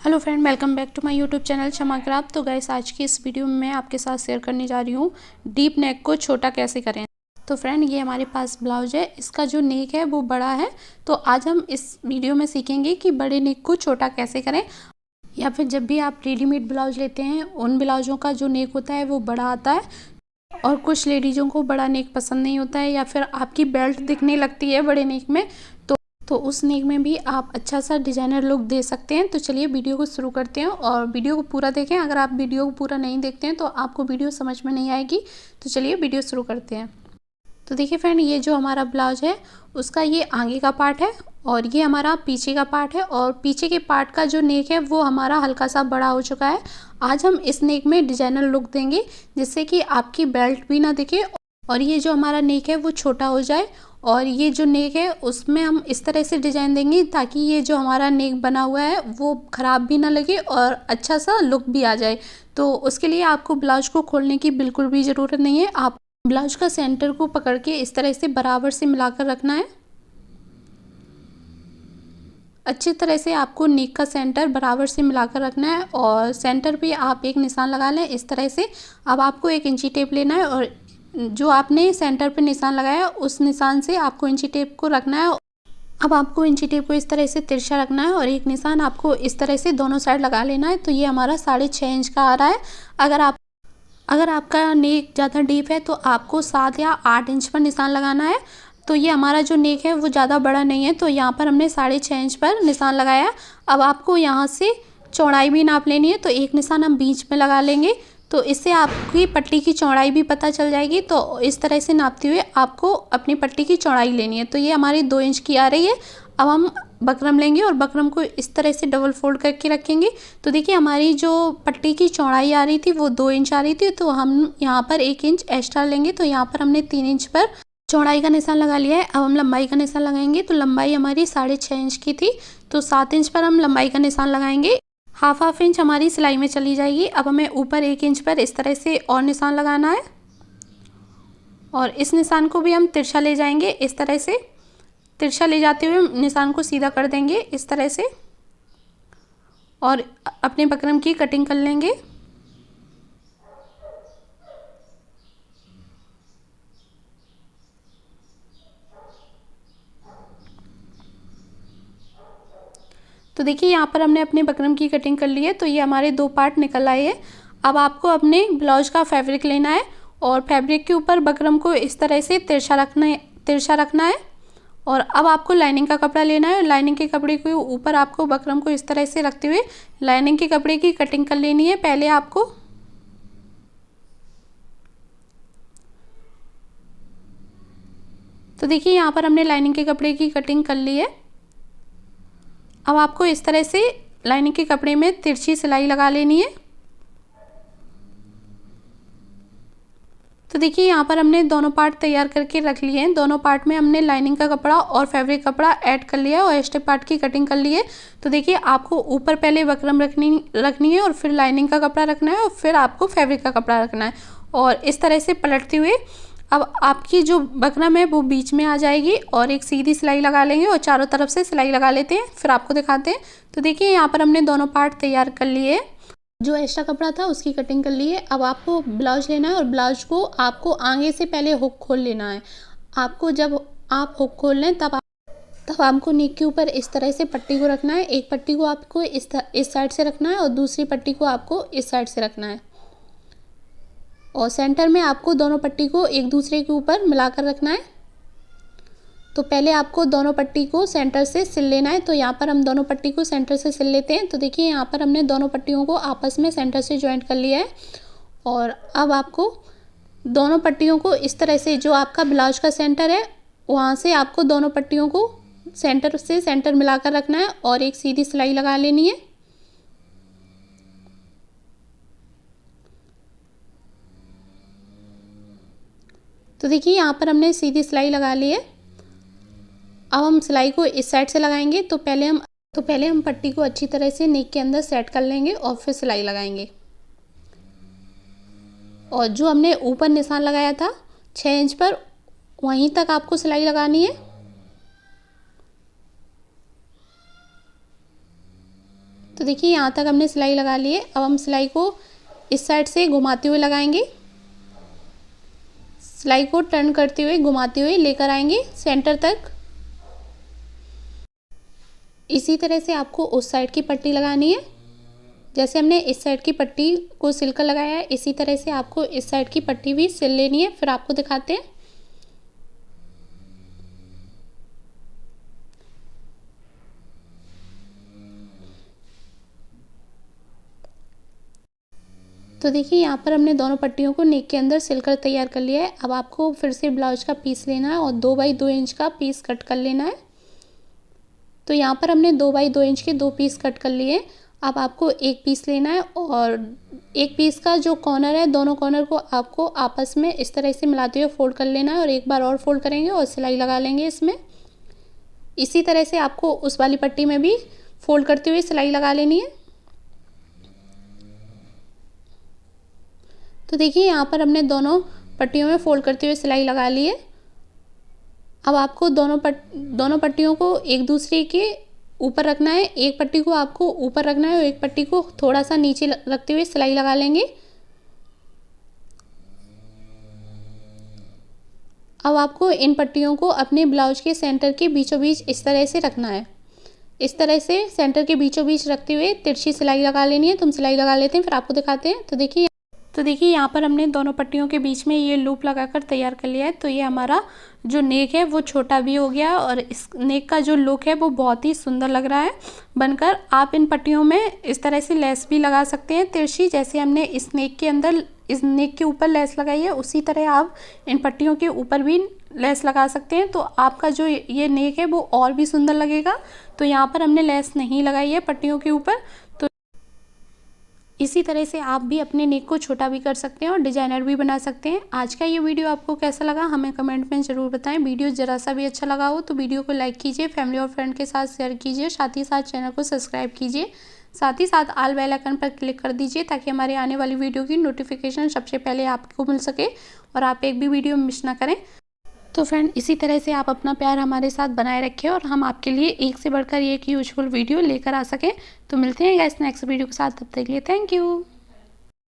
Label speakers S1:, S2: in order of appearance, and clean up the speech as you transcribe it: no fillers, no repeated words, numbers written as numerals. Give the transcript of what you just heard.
S1: Hello friend, welcome back to my YouTube channel Shama craft. तो guys, आज की इस वीडियो में मैं आपके साथ शेयर करने जा रही हूँ डीप नेक को छोटा कैसे करें। तो फ्रेंड, ये हमारे पास ब्लाउज है, इसका जो नेक है वो बड़ा है। तो आज हम इस वीडियो में सीखेंगे कि बड़े नेक को छोटा कैसे करें, या फिर जब भी आप रेडीमेड ब्लाउज लेते हैं उन ब्लाउजों का जो नेक होता है वो बड़ा आता है, और कुछ लेडीज़ों को बड़ा नेक पसंद नहीं होता है, या फिर आपकी बेल्ट दिखने लगती है बड़े नेक में, तो उस नेक में भी आप अच्छा सा डिज़ाइनर लुक दे सकते हैं। तो चलिए वीडियो को शुरू करते हैं और वीडियो को पूरा देखें। अगर आप वीडियो को पूरा नहीं देखते हैं तो आपको वीडियो समझ में नहीं आएगी। तो चलिए वीडियो शुरू करते हैं। तो देखिए फ्रेंड, ये जो हमारा ब्लाउज है उसका ये आगे का पार्ट है और ये हमारा पीछे का पार्ट है, और पीछे के पार्ट का जो नेक है वो हमारा हल्का सा बड़ा हो चुका है। आज हम इस नेक में डिज़ाइनर लुक देंगे जिससे कि आपकी बेल्ट भी ना दिखे और ये जो हमारा नेक है वो छोटा हो जाए। और ये जो नेक है उसमें हम इस तरह से डिज़ाइन देंगे ताकि ये जो हमारा नेक बना हुआ है वो ख़राब भी ना लगे और अच्छा सा लुक भी आ जाए। तो उसके लिए आपको ब्लाउज को खोलने की बिल्कुल भी ज़रूरत नहीं है। आप ब्लाउज का सेंटर को पकड़ के इस तरह से बराबर से मिलाकर रखना है। अच्छी तरह से आपको नेक का सेंटर बराबर से मिलाकर रखना है और सेंटर पे आप एक निशान लगा लें इस तरह से। अब आपको एक इंची टेप लेना है और जो आपने सेंटर पे निशान लगाया उस निशान से आपको इंची टेप को रखना है। अब आपको इंची टेप को इस तरह से तिरछा रखना है और एक निशान आपको इस तरह से दोनों साइड लगा लेना है। तो ये हमारा 6.5 इंच का आ रहा है। अगर आपका नेक ज़्यादा डीप है तो आपको 7 या 8 इंच पर निशान लगाना है। तो ये हमारा जो नेक है वो ज़्यादा बड़ा नहीं है, तो यहाँ पर हमने 6.5 इंच पर निशान लगाया। अब आपको यहाँ से चौड़ाई भी नाप लेनी है, तो एक निशान हम बीच में लगा लेंगे, तो इससे आपकी पट्टी की चौड़ाई भी पता चल जाएगी। तो इस तरह से नापते हुए आपको अपनी पट्टी की चौड़ाई लेनी है। तो ये हमारी 2 इंच की आ रही है। अब हम बकरम लेंगे और बकरम को इस तरह से डबल फोल्ड करके रखेंगे। तो देखिए, हमारी जो पट्टी की चौड़ाई आ रही थी वो 2 इंच आ रही थी, तो हम यहाँ पर 1 इंच एक्स्ट्रा लेंगे। तो यहाँ पर हमने 3 इंच पर चौड़ाई का निशान लगा लिया है। अब हम लंबाई का निशान लगाएंगे। तो लंबाई हमारी 6.5 इंच की थी, तो 7 इंच पर हम लंबाई का निशान लगाएंगे। हाफ इंच हमारी सिलाई में चली जाएगी। अब हमें ऊपर 1 इंच पर इस तरह से और निशान लगाना है, और इस निशान को भी हम तिरछा ले जाएंगे। इस तरह से तिरछा ले जाते हुए निशान को सीधा कर देंगे इस तरह से, और अपने बकरम की कटिंग कर लेंगे। तो देखिए, यहाँ पर हमने अपने बकरम की कटिंग कर ली है। तो ये हमारे 2 पार्ट निकल आए हैं। अब आपको अपने ब्लाउज का फैब्रिक लेना है और फैब्रिक के ऊपर बकरम को इस तरह से तिरछा रखना है। और अब आपको लाइनिंग का कपड़ा लेना है और लाइनिंग के कपड़े के ऊपर आपको बकरम को इस तरह से रखते हुए लाइनिंग के कपड़े की कटिंग कर लेनी है पहले आपको। तो देखिए, यहाँ पर हमने लाइनिंग के कपड़े की कटिंग कर ली है। अब आपको इस तरह से लाइनिंग के कपड़े में तिरछी सिलाई लगा लेनी है। तो देखिए, यहाँ पर हमने दोनों पार्ट तैयार करके रख लिए हैं। दोनों पार्ट में हमने लाइनिंग का कपड़ा और फैब्रिक कपड़ा ऐड कर लिया है और एक्स्ट्रा पार्ट की कटिंग कर ली है। तो देखिए, आपको ऊपर पहले बकरम रखनी है और फिर लाइनिंग का कपड़ा रखना है और फिर आपको फैब्रिक का कपड़ा रखना है, और इस तरह से पलटते हुए अब आपकी जो बकरम है वो बीच में आ जाएगी और एक सीधी सिलाई लगा लेंगे और चारों तरफ से सिलाई लगा लेते हैं, फिर आपको दिखाते हैं। तो देखिए, यहाँ पर हमने दोनों पार्ट तैयार कर लिए। जो एक्स्ट्रा कपड़ा था उसकी कटिंग कर ली है। अब आपको ब्लाउज लेना है और ब्लाउज को आपको आगे से पहले हुक खोल लेना है। आपको जब आप हुक खोल लें तब आपको नेक के ऊपर इस तरह से पट्टी को रखना है। एक पट्टी को आपको इस साइड से रखना है और दूसरी पट्टी को आपको इस साइड से रखना है, और सेंटर में आपको दोनों पट्टी को एक दूसरे के ऊपर मिलाकर रखना है। तो पहले आपको दोनों पट्टी को सेंटर से सिल लेना है। तो यहाँ पर हम दोनों पट्टी को सेंटर से सिल लेते हैं। तो देखिए, यहाँ पर हमने दोनों पट्टियों को आपस में सेंटर से जॉइंट कर लिया है, और अब आपको दोनों पट्टियों को इस तरह से, जो आपका ब्लाउज का सेंटर है वहाँ से आपको दोनों पट्टियों को सेंटर से सेंटर मिलाकर रखना है और एक सीधी सिलाई लगा लेनी है। तो देखिए, यहाँ पर हमने सीधी सिलाई लगा ली है। अब हम सिलाई को इस साइड से लगाएंगे। तो पहले हम पट्टी को अच्छी तरह से नेक के अंदर सेट कर लेंगे और फिर सिलाई लगाएंगे। और जो हमने ऊपर निशान लगाया था 6 इंच पर, वहीं तक आपको सिलाई लगानी है। तो देखिए यहाँ तक हमने सिलाई लगा ली है। अब हम सिलाई को इस साइड से घुमाते हुए लगाएंगे। सिलाई को टर्न करते हुए घुमाते हुए लेकर आएंगे सेंटर तक। इसी तरह से आपको उस साइड की पट्टी लगानी है। जैसे हमने इस साइड की पट्टी को सिलकर लगाया है, इसी तरह से आपको इस साइड की पट्टी भी सिल लेनी है। फिर आपको दिखाते हैं। तो देखिए यहाँ पर हमने दोनों पट्टियों को नेक के अंदर सिलकर तैयार कर लिया है। अब आपको फिर से ब्लाउज का पीस लेना है और 2 बाई 2 इंच का पीस कट कर लेना है। तो यहाँ पर हमने 2 बाई 2 इंच के 2 पीस कट कर लिए। अब आपको एक पीस लेना है और एक पीस का जो कॉर्नर है, दोनों कॉर्नर को आपको आपस में इस तरह से मिलाते हुए फोल्ड कर लेना है और एक बार और फोल्ड करेंगे और सिलाई लगा लेंगे इसमें। इसी तरह से आपको उस वाली पट्टी में भी फोल्ड करते हुए सिलाई लगा लेनी है। तो देखिए यहाँ पर हमने दोनों पट्टियों में फोल्ड करते हुए सिलाई लगा ली है। अब आपको दोनों पट्टियों को एक दूसरे के ऊपर रखना है। एक पट्टी को आपको ऊपर रखना है और एक पट्टी को थोड़ा सा नीचे रखते हुए सिलाई लगा लेंगे। अब आपको इन पट्टियों को अपने ब्लाउज के सेंटर के बीचों बीच इस तरह से रखना है। इस तरह से सेंटर के बीचों बीच रखते हुए तिरछी सिलाई लगा लेनी है। तो हम सिलाई लगा लेते हैं, फिर आपको दिखाते हैं। तो देखिए यहाँ पर हमने दोनों पट्टियों के बीच में ये लूप लगाकर तैयार कर लिया है। तो ये हमारा जो नेक है वो छोटा भी हो गया और इस नेक का जो लुक है वो बहुत ही सुंदर लग रहा है बनकर। आप इन पट्टियों में इस तरह से लेस भी लगा सकते हैं तिरछी, जैसे हमने इस नेक के अंदर इस नेक के ऊपर लेस लगाई है, उसी तरह आप इन पट्टियों के ऊपर भी लेस लगा सकते हैं। तो आपका जो ये नेक है वो और भी सुंदर लगेगा। तो यहाँ पर हमने लेस नहीं लगाई है पट्टियों के ऊपर। तो इसी तरह से आप भी अपने नेक को छोटा भी कर सकते हैं और डिजाइनर भी बना सकते हैं। आज का ये वीडियो आपको कैसा लगा हमें कमेंट में ज़रूर बताएं। वीडियो ज़रा सा भी अच्छा लगा हो तो वीडियो को लाइक कीजिए, फैमिली और फ्रेंड के साथ शेयर कीजिए, साथ ही साथ चैनल को सब्सक्राइब कीजिए, साथ ही साथ ऑल बेल आइकन पर क्लिक कर दीजिए ताकि हमारे आने वाली वीडियो की नोटिफिकेशन सबसे पहले आपको मिल सके और आप एक भी वीडियो मिस ना करें। तो फ्रेंड, इसी तरह से आप अपना प्यार हमारे साथ बनाए रखें और हम आपके लिए एक से बढ़कर एक यूजफुल वीडियो लेकर आ सकें। तो मिलते हैं गाइस नेक्स्ट वीडियो के साथ, तब तक के लिए थैंक यू।